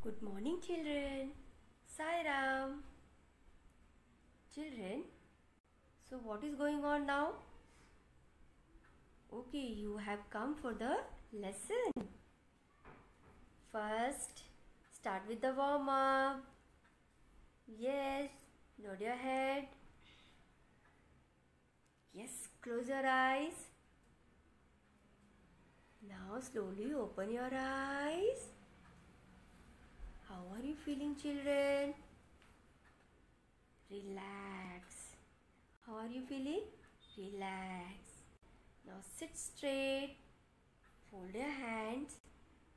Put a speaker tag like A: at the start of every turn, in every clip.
A: Good morning, children. Sai Ram. Children, so what is going on now? Okay, you have come for the lesson. First, start with the warm up. Yes, nod your head. Yes, close your eyes. Now slowly open your eyes. How are you feeling, children? Relax. How are you feeling? Relax. Now sit straight. Fold your hands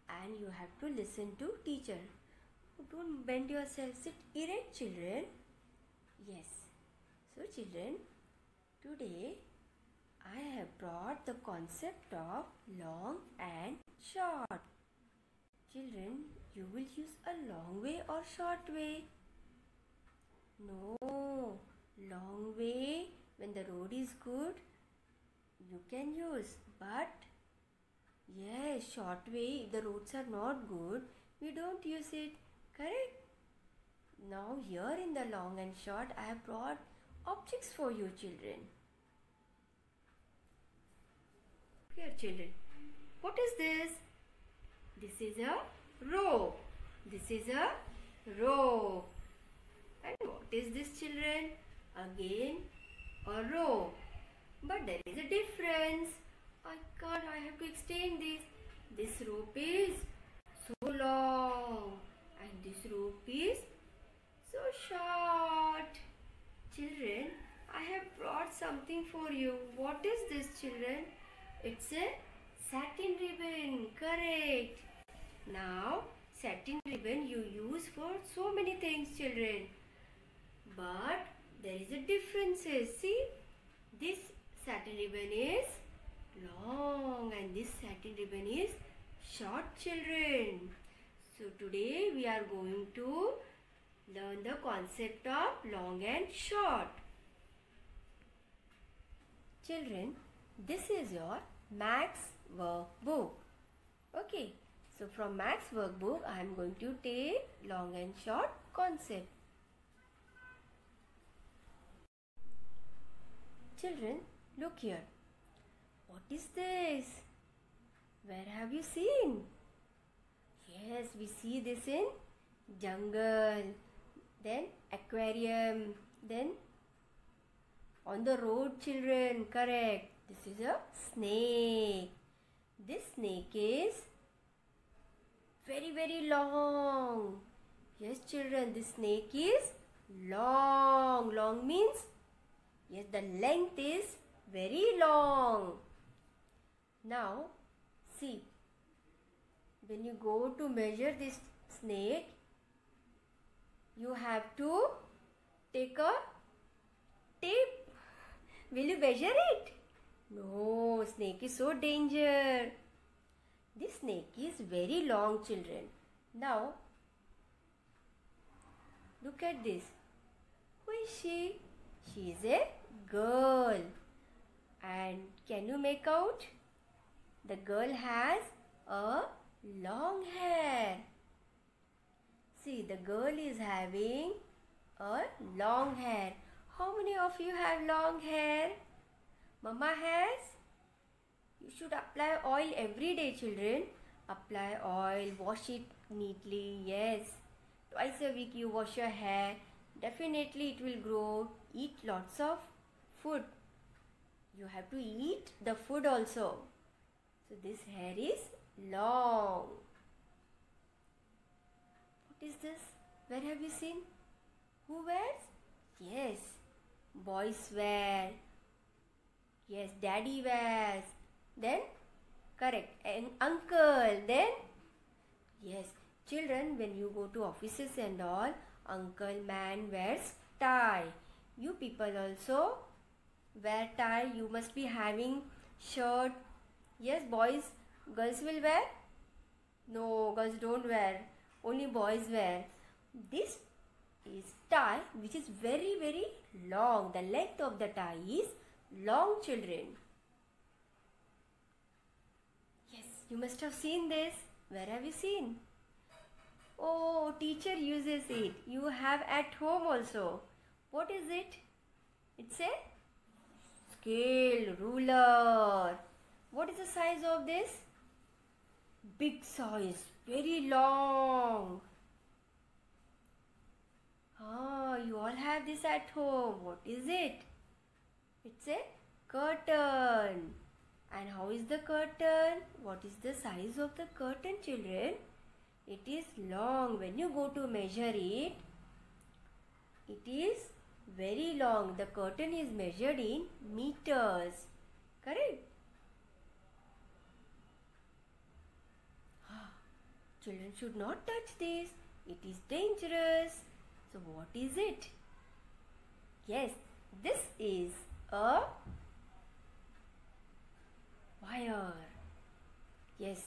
A: and you have to listen to teacher. Don't bend yourself. Sit erect, children. Yes. So children, today I have brought the concept of long and short. Children, you will use a long way or short way? No, long way when the road is good you can use, but yes, short way if the roads are not good we don't use it, correct? Now here in the long and short I have brought objects for you, children. Here, children, what is this? This is a rope. This is a rope. And what is this, children? Again a rope. But there is a difference. I have to extend this. This rope is so long and this rope is so short. Children, I have brought something for you. What is this, children? It's a satin ribbon, correct. Now, satin ribbon you use for so many things, children. But there is a difference. See, this satin ribbon is long and this satin ribbon is short, children. So today we are going to learn the concept of long and short. Children, this is your Maths workbook. Okay, so from Maths workbook I am going to take long and short concept. Children, look here. What is this? Where have you seen? Yes, we see this in jungle, then aquarium, then on the road, children, correct. This is a snake. This snake is very long. Yes, children, this snake is long. Long means, yes, the length is very long. Now, see, when you go to measure this snake, you have to take a tape. Will you measure it? No, snake is so dangerous. This snake is very long, children. Now, look at this. Who is she? She is a girl. And can you make out? The girl has a long hair. See, the girl is having a long hair. How many of you have long hair? Mama has? You should apply oil every day, children. Apply oil, wash it neatly. Yes. Twice a week you wash your hair. Definitely it will grow. Eat lots of food. You have to eat the food also. So this hair is long. What is this? Where have you seen? Who wears? Yes, boys wear. Yes, daddy wears. Then, correct, and uncle. Then, yes, children, when you go to offices and all, uncle man wears tie. You people also wear tie. You must be having shirt. Yes, boys, girls will wear? No, girls don't wear. Only boys wear. This is tie which is very long. The length of the tie is long, children. Yes, you must have seen this. Where have you seen? Oh, teacher uses it. You have at home also. What is it? It's a scale, ruler. What is the size of this? Big size, very long. You all have this at home. What is it? It's a curtain. And how is the curtain? What is the size of the curtain, children? It is long. When you go to measure it, it is very long. The curtain is measured in meters. Correct? Children should not touch this. It is dangerous. So what is it? Yes, this is a wire. Yes,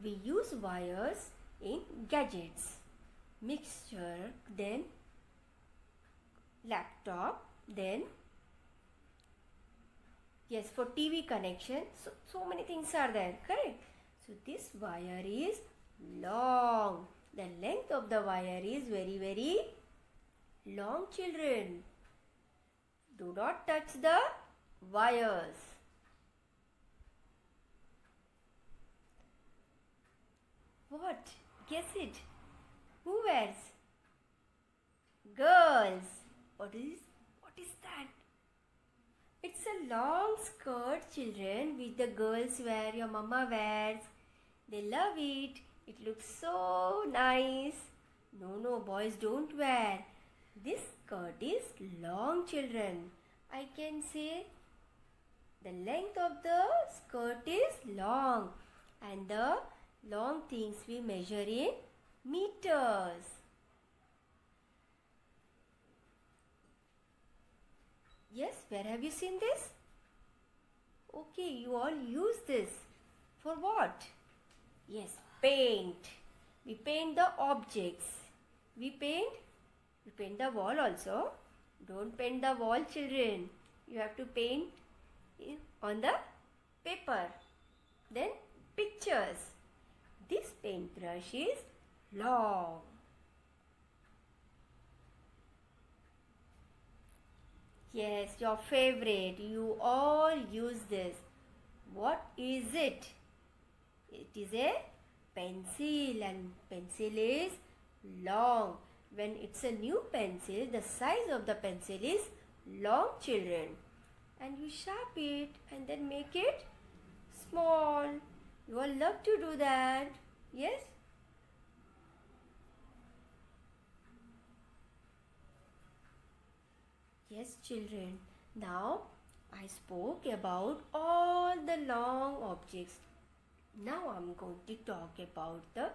A: we use wires in gadgets. Mixture, then laptop, then yes, for TV connection. So many things are there, correct? So this wire is long. The length of the wire is very, very long, children. Do not touch the wires. What? Guess it. Who wears? Girls. What is that? It's a long skirt, children, which the girls wear, your mama wears. They love it. It looks so nice. No, boys don't wear. This skirt is long, children. I can say the length of the skirt is long, and the long things we measure in meters. Yes, where have you seen this? Okay, you all use this. For what? Yes, paint. We paint the objects. We paint the wall also. Don't paint the wall, children. You have to paint on the paper. Then pictures. This paintbrush is long. Yes, your favorite. You all use this. What is it? It is a pencil, and pencil is long. When it's a new pencil, the size of the pencil is long, children. And you sharp it and then make it small. You all love to do that. Yes? Yes, children. Now, I spoke about all the long objects. Now, I'm going to talk about the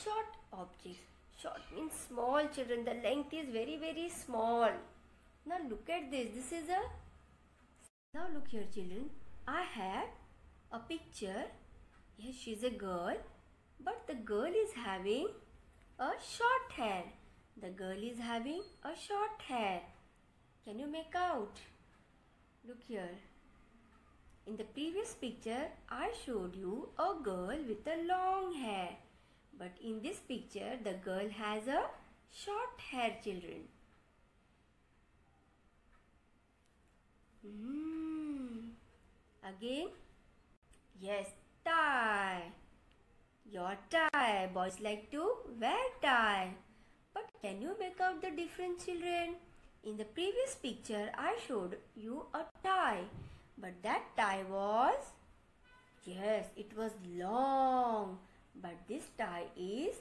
A: short objects. Short means small, children. The length is very, very small. Now, look at this. Now, look here, children. I have a picture. Yes, she's a girl. But the girl is having a short hair. The girl is having a short hair. Can you make out? Look here. In the previous picture, I showed you a girl with a long hair. But in this picture, the girl has a short hair, children. Again, yes, tie. Your tie. Boys like to wear tie. But can you make out the difference, children? In the previous picture, I showed you a tie. But that tie was, yes, it was long. But this tie is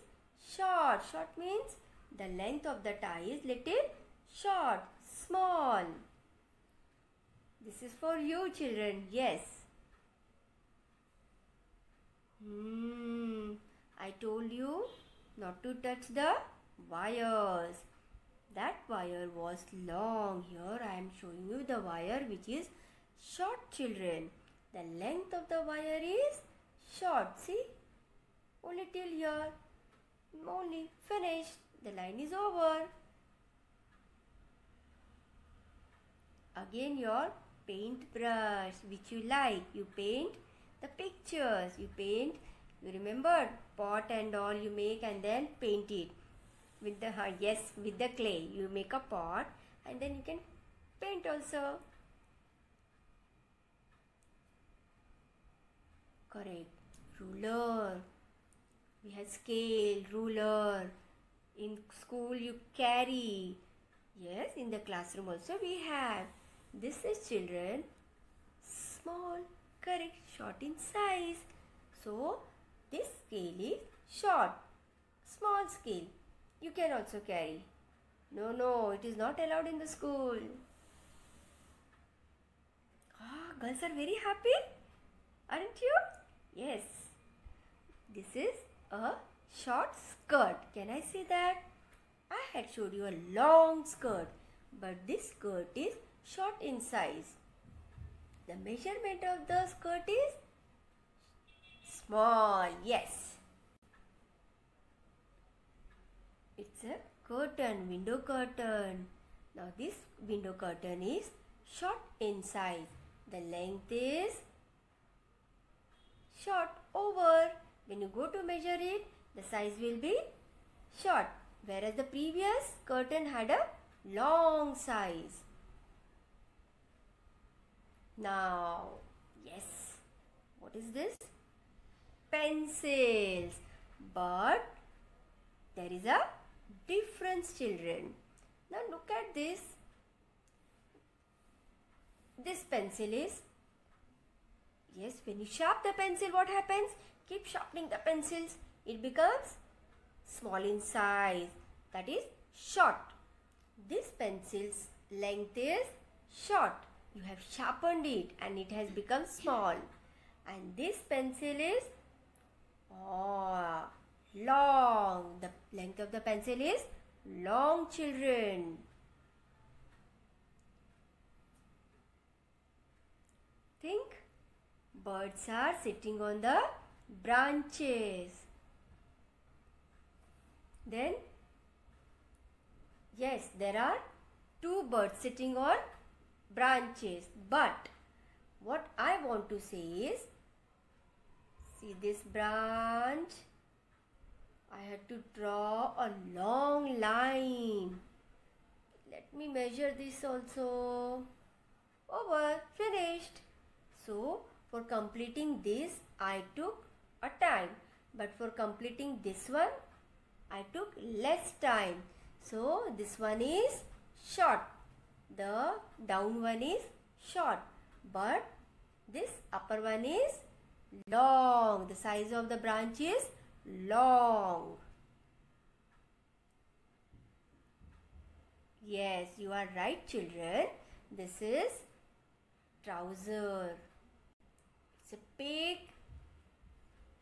A: short. Short means the length of the tie is little short, small. This is for you, children. Yes. I told you not to touch the wires. That wire was long. Here I am showing you the wire which is short, children. The length of the wire is short. See? Only till here. Only finished. The line is over. Again your paintbrush which you like. You paint the pictures. You remember pot and all you make and then paint it. with the yes, with the clay. You make a pot and then you can paint also. Correct. Ruler. We have scale, ruler. In school you carry. Yes, in the classroom also we have. This is children small, correct, short in size. So this scale is short, small scale. You can also carry. No, it is not allowed in the school. Ah, girls are very happy, aren't you? Yes. This is a short skirt. Can I say that? I had showed you a long skirt, but this skirt is short in size. The measurement of the skirt is small. Yes. It's a curtain, window curtain. Now this window curtain is short in size. The length is short over. When you go to measure it, the size will be short. Whereas the previous curtain had a long size. Now, yes, what is this? Pencils. But there is a difference, children. Now look at this. This pencil is, yes, when you sharpen the pencil, what happens? Keep sharpening the pencils. It becomes small in size. That is short. This pencil's length is short. You have sharpened it and it has become small. And this pencil is long. The length of the pencil is long, children. Think. Birds are sitting on the branches. Then, yes, there are two birds sitting on branches. But what I want to say is, see this branch? I had to draw a long line. Let me measure this also. Over, finished. So, for completing this, I took a time. But for completing this one, I took less time. So, this one is short. The down one is short. But this upper one is long. The size of the branch is long. Yes, you are right, children. This is trouser. It's a pig.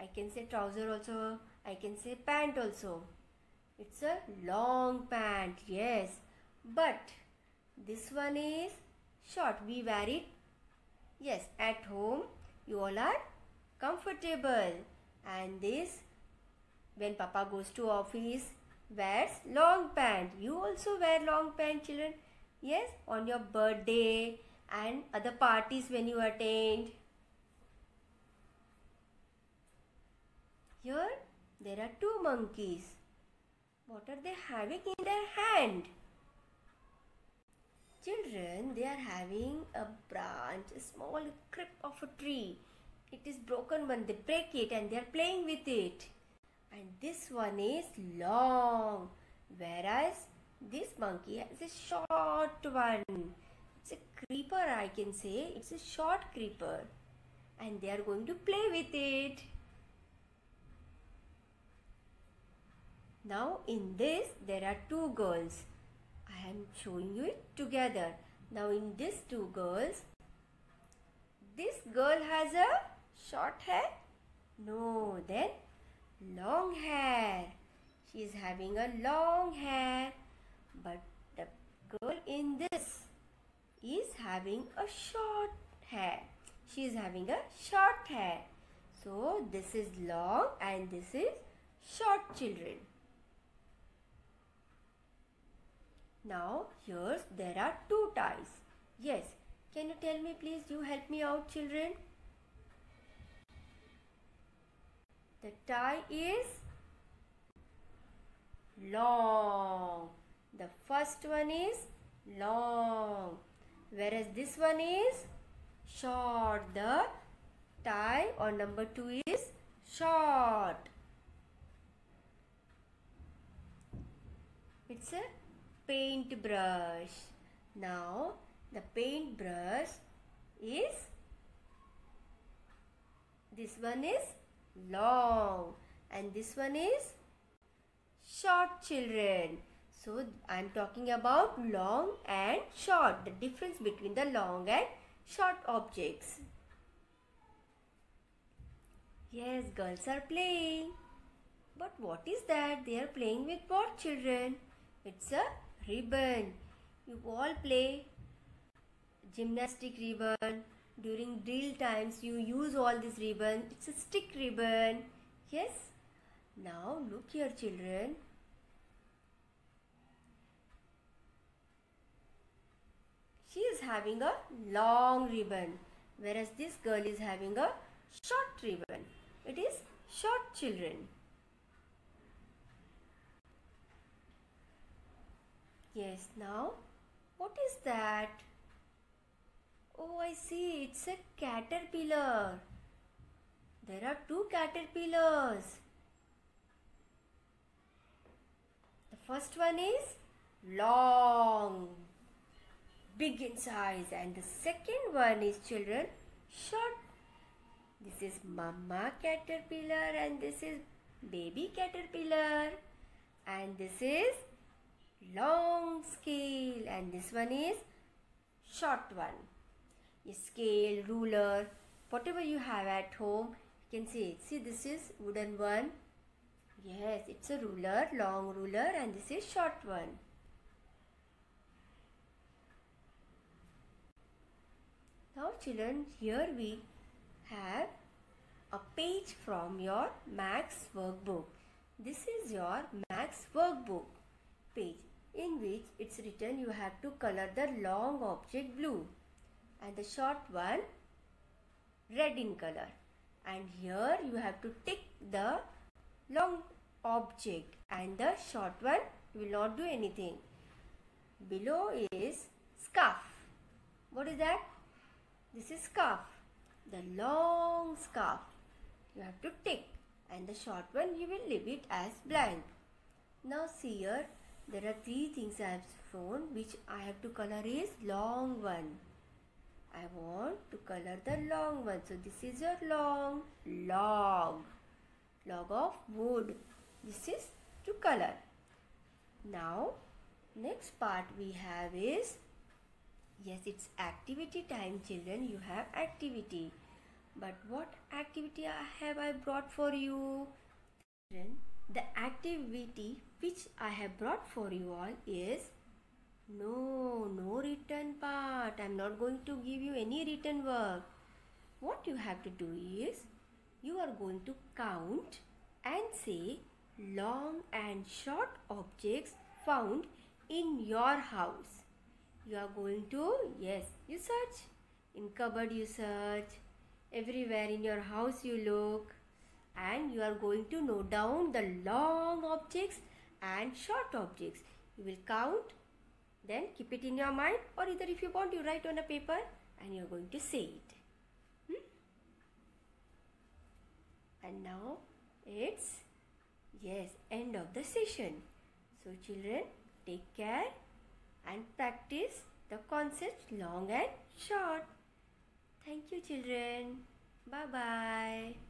A: I can say trouser also. I can say pant also. It's a long pant. Yes. But this one is short. We wear it. Yes, at home you all are comfortable. And this, when Papa goes to office, wears long pant. You also wear long pant, children. Yes, on your birthday and other parties when you attend. Here there are two monkeys. What are they having in their hand? Children, they are having a branch, a small crib of a tree. It is broken one. They break it and they are playing with it. And this one is long, whereas this monkey has a short one. It's a creeper, I can say. It's a short creeper. And they are going to play with it. Now in this, there are two girls. I am showing you it together. Now in these two girls, this girl has a short hair? No, then long hair. She is having a long hair. But the girl in this is having a short hair. She is having a short hair. So this is long and this is short, children. Now here there are two ties. Yes. Can you tell me please? You help me out, children. The tie is long. The first one is long, whereas this one is short. The tie or number 2 is short. It's a paintbrush. Now the paintbrush is, this one is long and this one is short, children. So I am talking about long and short, the difference between the long and short objects. Yes, girls are playing. But what is that? They are playing with what, children? It's a ribbon. You all play gymnastic ribbon. During drill times you use all this ribbon. It's a stick ribbon. Yes. Now look here, children. She is having a long ribbon, whereas this girl is having a short ribbon. It is short, children. Yes, now what is that? Oh, I see, it's a caterpillar. There are 2 caterpillars. The first one is long, big in size, and the second one is, children, short. This is mama caterpillar and this is baby caterpillar, and this is long scale and this one is short one. A scale, ruler, whatever you have at home, you can see. See, this is wooden one. Yes, it's a ruler, long ruler, and this is short one. Now children, here we have a page from your Maths workbook. This is your Maths workbook page, in which it's written you have to color the long object blue and the short one red in color, and here you have to tick the long object and the short one you will not do anything. Below is scarf. What is that? This is scarf, the long scarf. You have to tick, and the short one you will leave it as blank. Now see here, there are 3 things I have shown which I have to color is long one. I want to color the long one. So this is your long, log of wood. This is to color. Now next part we have is, yes, it's activity time, children. You have activity. But what activity have I brought for you? Children, the activity which I have brought for you all is no written part. I am not going to give you any written work. What you have to do is, you are going to count and say long and short objects found in your house. You are going to, yes, you search. In cupboard you search. Everywhere in your house you look. And you are going to note down the long objects and short objects. You will count, then keep it in your mind, or either if you want, you write on a paper and you are going to say it. And now it's, yes, end of the session. So children, take care and practice the concepts long and short. Thank you, children. Bye-bye.